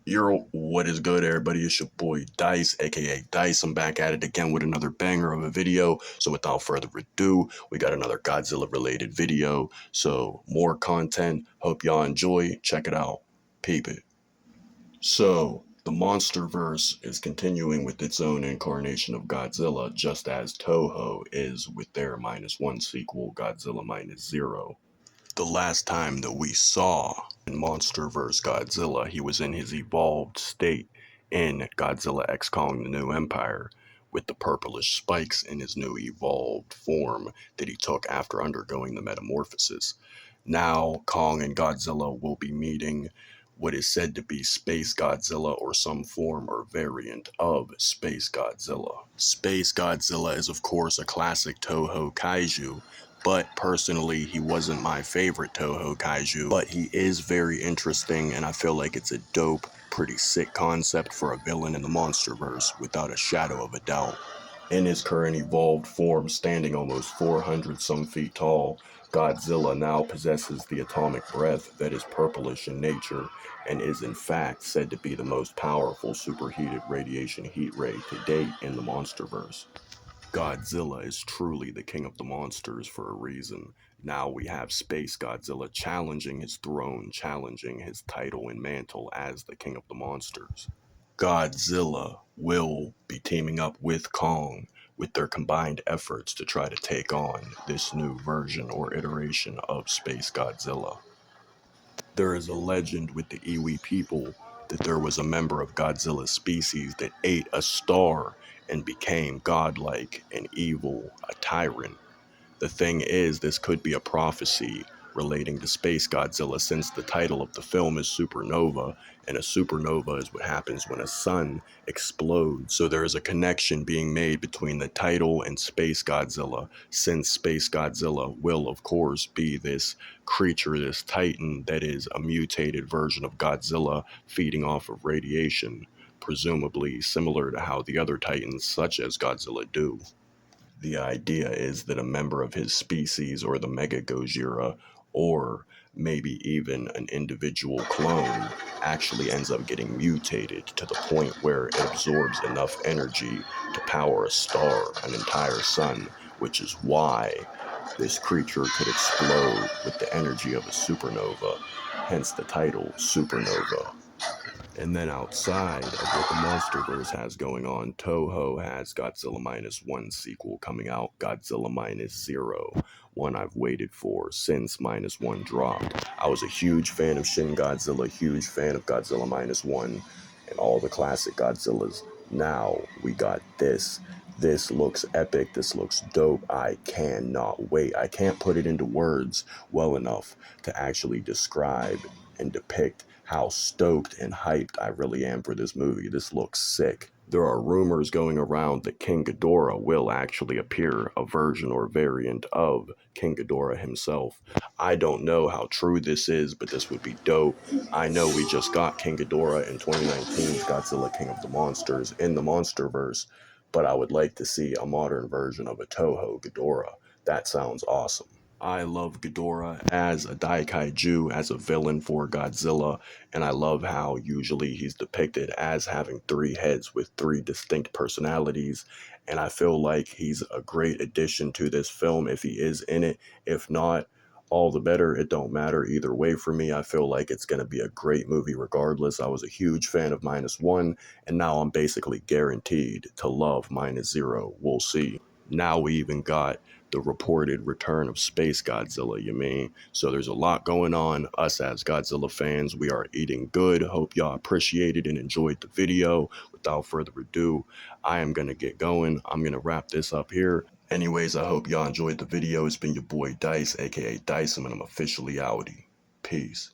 What is good, everybody? It's your boy Dice, aka Dice. I'm back at it again with another banger of a video. So without further ado, we got another Godzilla related video. So more content. Hope y'all enjoy. Check it out. Peep it. So the Monsterverse is continuing with its own incarnation of Godzilla, just as Toho is with their -1 sequel, Godzilla -0. The last time that we saw in Monsterverse Godzilla, he was in his evolved state in Godzilla X Kong the New Empire, with the purplish spikes in his new evolved form that he took after undergoing the metamorphosis. Now, Kong and Godzilla will be meeting what is said to be Space Godzilla or some form or variant of Space Godzilla. Space Godzilla is, of course, a classic Toho kaiju, but personally, he wasn't my favorite Toho kaiju, but he is very interesting, and I feel like it's a dope, pretty sick concept for a villain in the Monsterverse, without a shadow of a doubt. In his current evolved form, standing almost 400 some feet tall, Godzilla now possesses the atomic breath that is purplish in nature and is in fact said to be the most powerful superheated radiation heat ray to date in the Monsterverse. Godzilla is truly the king of the monsters for a reason. Now we have Space Godzilla challenging his throne, challenging his title and mantle as the king of the monsters. Godzilla will be teaming up with Kong with their combined efforts to try to take on this new version or iteration of Space Godzilla. There is a legend with the Iwi people that there was a member of Godzilla's species that ate a star and became godlike and evil, a tyrant. The thing is, this could be a prophecy relating to Space Godzilla, since the title of the film is Supernova, and a supernova is what happens when a sun explodes. So there is a connection being made between the title and Space Godzilla, since Space Godzilla will, of course, be this creature, this titan that is a mutated version of Godzilla feeding off of radiation, presumably similar to how the other titans, such as Godzilla, do. The idea is that a member of his species, or the Mega Gojira, or maybe even an individual clone, actually ends up getting mutated to the point where it absorbs enough energy to power a star, an entire sun, which is why this creature could explode with the energy of a supernova, hence the title Supernova. And then outside of what the Monsterverse has going on, Toho has Godzilla -1 sequel coming out, Godzilla -0, one I've waited for since -1 dropped. I was a huge fan of Shin Godzilla, huge fan of Godzilla -1, and all the classic Godzillas. Now we got this. This looks epic, this looks dope, I cannot wait. I can't put it into words well enough to actually describe and depict how stoked and hyped I really am for this movie. This looks sick. There are rumors going around that King Ghidorah will actually appear, a version or variant of King Ghidorah himself. I don't know how true this is, but this would be dope. I know we just got King Ghidorah in 2019's Godzilla King of the Monsters in the Monsterverse, but I would like to see a modern version of a Toho Ghidorah. That sounds awesome. I love Ghidorah as a Daikaiju, as a villain for Godzilla, and I love how usually he's depicted as having three heads with three distinct personalities, and I feel like he's a great addition to this film if he is in it. If not, all the better. It don't matter either way for me. I feel like it's going to be a great movie regardless. I was a huge fan of -1, and now I'm basically guaranteed to love -0. We'll see. Now we even got the reported return of Space Godzilla, you mean? So there's a lot going on. Us as Godzilla fans, we are eating good. Hope y'all appreciated and enjoyed the video. Without further ado, I am going to get going. I'm going to wrap this up here. Anyways, I hope y'all enjoyed the video. It's been your boy Dice, aka Dice, and I'm officially outie. Peace.